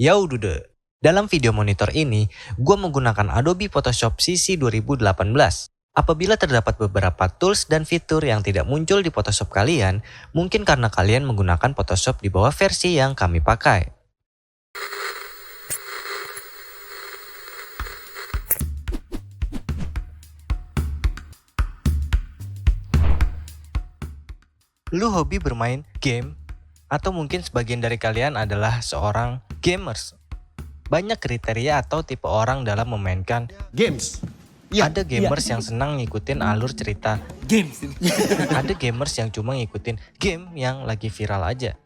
Yo dude, dalam video monitor ini, gue menggunakan Adobe Photoshop CC 2018. Apabila terdapat beberapa tools dan fitur yang tidak muncul di Photoshop kalian, mungkin karena kalian menggunakan Photoshop di bawah versi yang kami pakai. Lu hobi bermain game? Atau mungkin sebagian dari kalian adalah seorang gamers? Banyak kriteria atau tipe orang dalam memainkan Games. Ada gamers yang senang ngikutin alur cerita. Ada gamers yang cuma ngikutin game yang lagi viral aja.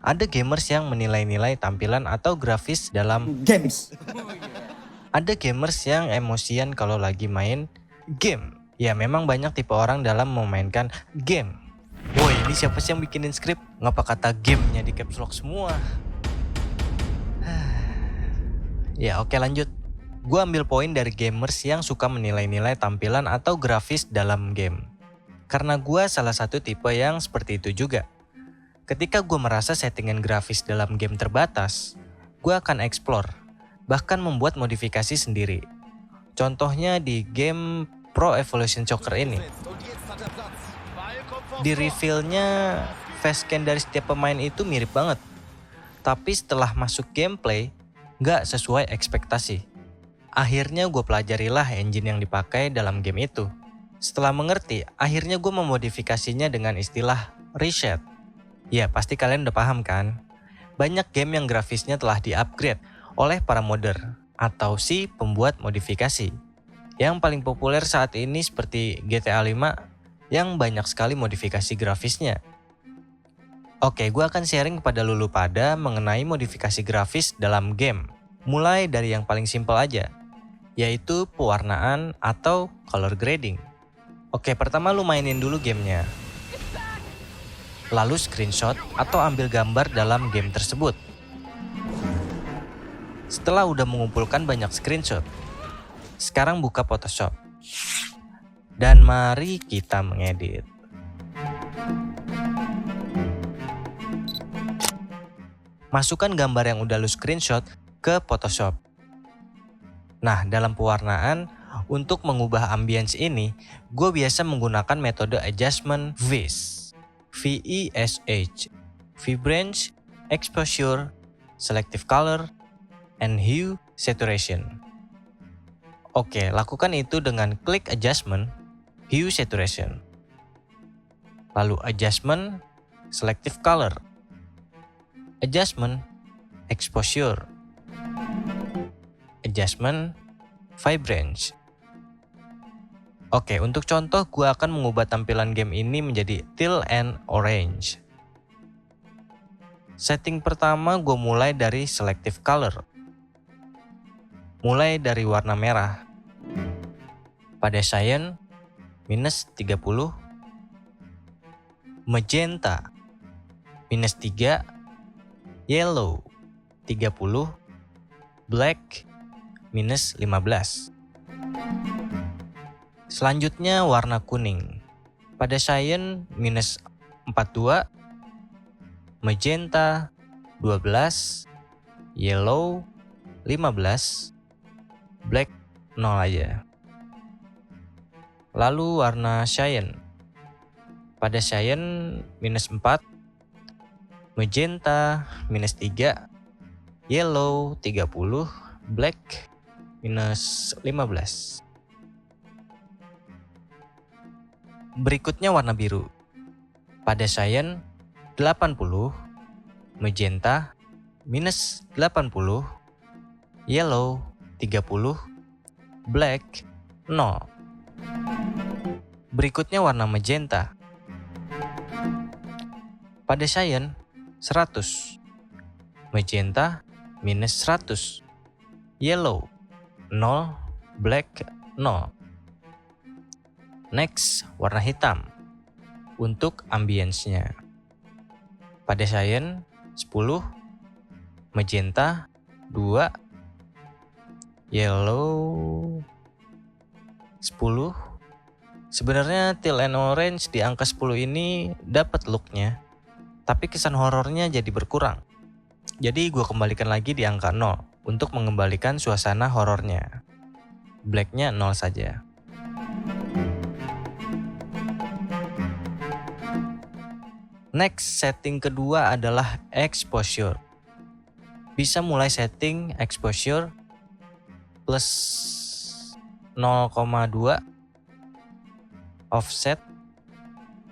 Ada gamers yang menilai-nilai tampilan atau grafis dalam. Games. Ada gamers yang emosian kalau lagi main game. Ya memang banyak tipe orang dalam memainkan game. Woi, ini siapa sih yang bikinin skrip? Ngapa kata gamenya di caps lock semua? Ya oke, lanjut. Gue ambil poin dari gamers yang suka menilai-nilai tampilan atau grafis dalam game. Karena gue salah satu tipe yang seperti itu juga. Ketika gue merasa settingan grafis dalam game terbatas, gue akan explore, bahkan membuat modifikasi sendiri. Contohnya di game Pro Evolution Soccer ini. Di reveal-nya, facecam dari setiap pemain itu mirip banget. Tapi setelah masuk gameplay, nggak sesuai ekspektasi. Akhirnya gue pelajarilah engine yang dipakai dalam game itu. Setelah mengerti, akhirnya gue memodifikasinya dengan istilah reset. Ya pasti kalian udah paham kan? Banyak game yang grafisnya telah di-upgrade oleh para modder atau si pembuat modifikasi. Yang paling populer saat ini seperti GTA 5 yang banyak sekali modifikasi grafisnya. Oke, gue akan sharing kepada lulu pada mengenai modifikasi grafis dalam game. Mulai dari yang paling simpel aja, yaitu pewarnaan atau color grading. Oke, pertama lu mainin dulu gamenya. Lalu screenshot atau ambil gambar dalam game tersebut. Setelah udah mengumpulkan banyak screenshot, sekarang buka Photoshop. Dan mari kita mengedit. Masukkan gambar yang udah lu screenshot ke Photoshop. Nah, dalam pewarnaan, untuk mengubah ambience ini, gue biasa menggunakan metode adjustment VESH. V-E-S-H. Vibrance, Exposure, Selective Color, and Hue Saturation. Oke, lakukan itu dengan klik Adjustment, Hue Saturation. Lalu Adjustment, Selective Color. Adjustment, Exposure. Adjustment, Vibrance. Oke, untuk contoh gue akan mengubah tampilan game ini menjadi teal and orange. Setting pertama gue mulai dari Selective Color. Mulai dari warna merah. Pada cyan, minus 30. Magenta, minus 3. Yellow, 30. Black, minus 15. Selanjutnya warna kuning. Pada cyan, minus 42. Magenta, 12. Yellow, 15. Black, 0 aja. Lalu warna cyan. Pada cyan, minus 4. Magenta, minus 3. Yellow, 30. Black, minus 15. Berikutnya warna biru. Pada cyan, 80. Magenta, minus 80. Yellow, 30. Black, 0. Berikutnya warna magenta. Pada cyan, 100. Magenta, minus 100. Yellow, 0. Black, 0. Next, warna hitam. Untuk ambience-nya. Pada cyan, 10. Magenta, 2. Yellow, 10. Sebenarnya teal and orange di angka 10 ini dapat looknya, tapi kesan horornya jadi berkurang. Jadi gue kembalikan lagi di angka 0 untuk mengembalikan suasana horornya. Black-nya 0 saja. Next, setting kedua adalah exposure. Bisa mulai setting exposure plus 0,2, offset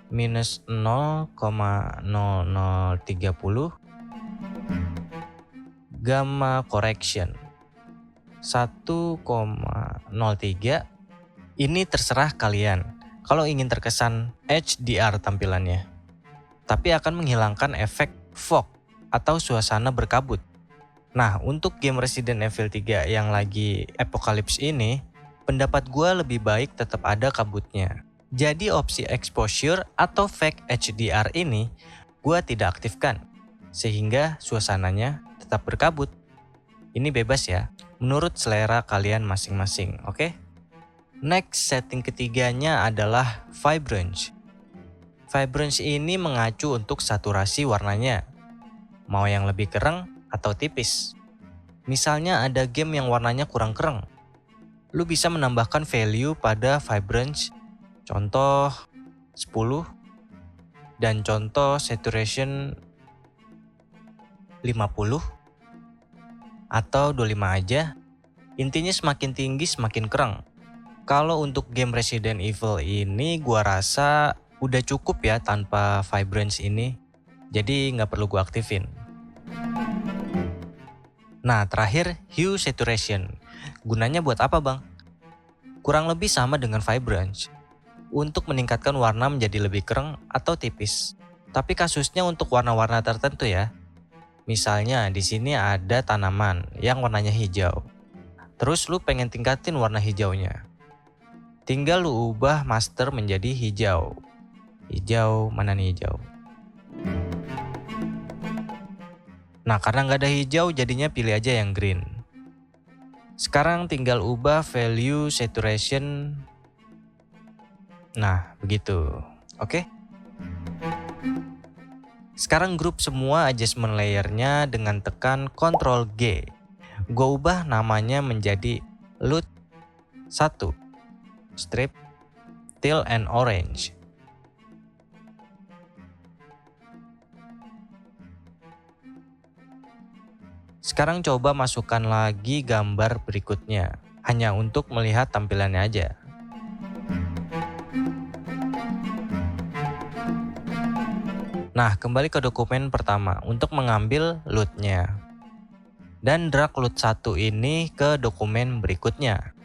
minus 0,0030, gamma correction 1,03. Ini terserah kalian kalau ingin terkesan HDR tampilannya, tapi akan menghilangkan efek fog atau suasana berkabut. Nah, untuk game Resident Evil 3 yang lagi Apocalypse ini, pendapat gue lebih baik tetap ada kabutnya. Jadi opsi exposure atau fake HDR ini gue tidak aktifkan, sehingga suasananya tetap berkabut. Ini bebas ya, menurut selera kalian masing-masing, oke? Next, setting ketiganya adalah vibrance. Vibrance ini mengacu untuk saturasi warnanya, mau yang lebih kereng atau tipis. Misalnya ada game yang warnanya kurang kereng, lu bisa menambahkan value pada vibrance, contoh 10, dan contoh saturation 50 atau 25 aja. Intinya semakin tinggi semakin kereng. Kalau untuk game Resident Evil ini gua rasa udah cukup ya tanpa vibrance ini, jadi nggak perlu gua aktifin. Nah, terakhir hue saturation. Gunanya buat apa, Bang? Kurang lebih sama dengan vibrance, untuk meningkatkan warna menjadi lebih kereng atau tipis. Tapi kasusnya untuk warna-warna tertentu ya. Misalnya di sini ada tanaman yang warnanya hijau. Terus lu pengen tingkatin warna hijaunya. Tinggal lu ubah master menjadi hijau. Hijau, mana nih hijau? Nah, karena nggak ada hijau jadinya pilih aja yang green. Sekarang tinggal ubah value saturation. Nah, begitu. Oke? Sekarang grup semua adjustment layernya dengan tekan Ctrl G. Gue ubah namanya menjadi LUT 1, strip, teal and orange. Sekarang coba masukkan lagi gambar berikutnya, hanya untuk melihat tampilannya aja. Nah, kembali ke dokumen pertama untuk mengambil LUT-nya. Dan drag LUT 1 ini ke dokumen berikutnya.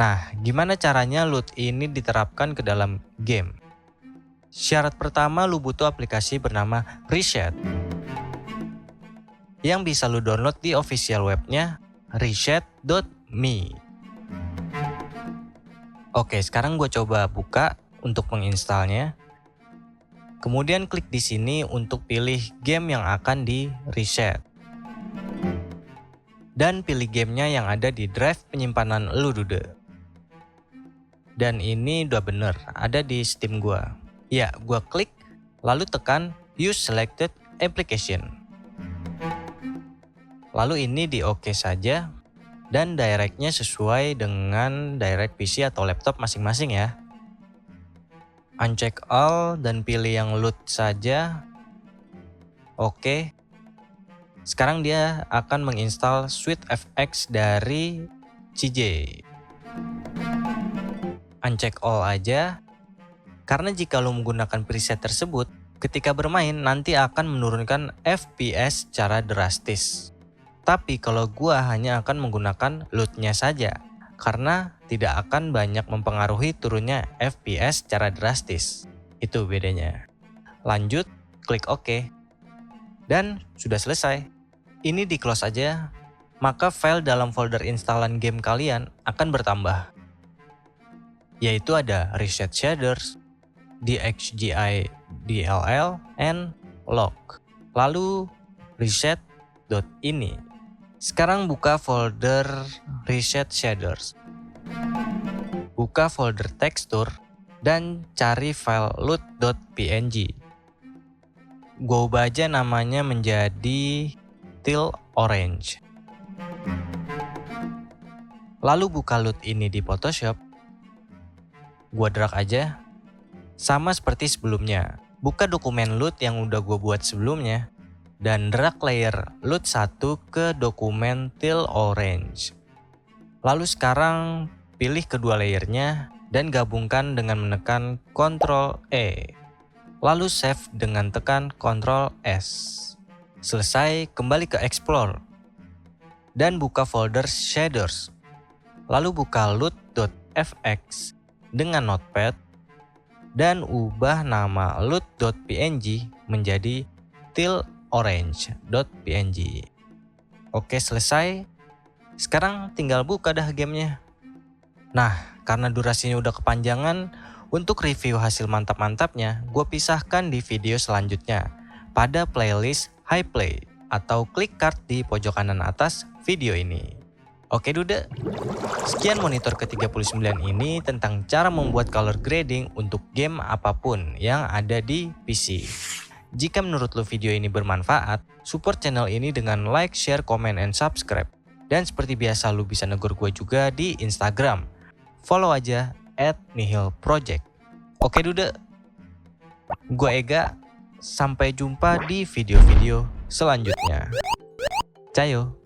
Nah, gimana caranya LUT ini diterapkan ke dalam game? Syarat pertama, lu butuh aplikasi bernama Reset, yang bisa lu download di official webnya reset.me. Oke, sekarang gue coba buka untuk menginstalnya. Kemudian klik di sini untuk pilih game yang akan di reset. Dan pilih gamenya yang ada di drive penyimpanan lu dude. Dan ini udah bener, ada di Steam gua. Ya, gua klik, lalu tekan Use Selected Application. Lalu ini di OK saja, dan directnya sesuai dengan direct PC atau laptop masing-masing ya. Uncheck all dan pilih yang loot saja. Oke. Sekarang dia akan menginstal SweetFX dari CJ. Uncheck all aja. Karena jika lo menggunakan preset tersebut, ketika bermain nanti akan menurunkan FPS secara drastis. Tapi kalau gua hanya akan menggunakan lootnya saja, karena tidak akan banyak mempengaruhi turunnya FPS secara drastis. Itu bedanya. Lanjut, klik OK. Dan sudah selesai. Ini di close aja, maka file dalam folder instalan game kalian akan bertambah. Yaitu ada reset shaders, DXGI DLL, and log. Lalu reset.ini. Sekarang buka folder reset shaders. Buka folder tekstur dan cari file loot.png. Gua ubah aja namanya menjadi teal orange. Lalu buka loot ini di Photoshop. Gua drag aja. Sama seperti sebelumnya. Buka dokumen loot yang udah gua buat sebelumnya. Dan drag layer loot 1 ke dokumen teal orange. Lalu sekarang pilih kedua layernya dan gabungkan dengan menekan Ctrl E. Lalu save dengan tekan Ctrl S. Selesai, kembali ke Explore. Dan buka folder shaders. Lalu buka loot.fx dengan notepad. Dan ubah nama loot.png menjadi teal orange.png. Oke, selesai. Sekarang tinggal buka dah gamenya. Nah, karena durasinya udah kepanjangan, untuk review hasil mantap-mantapnya, gue pisahkan di video selanjutnya pada playlist High Play atau klik card di pojok kanan atas video ini. Oke dude, sekian monitor ke-39 ini tentang cara membuat color grading untuk game apapun yang ada di PC. Jika menurut lo video ini bermanfaat, support channel ini dengan like, share, comment, and subscribe. Dan seperti biasa lo bisa negur gue juga di Instagram. Follow aja @nihilproject. Oke dude, gue Ega, sampai jumpa di video-video selanjutnya. Cayo.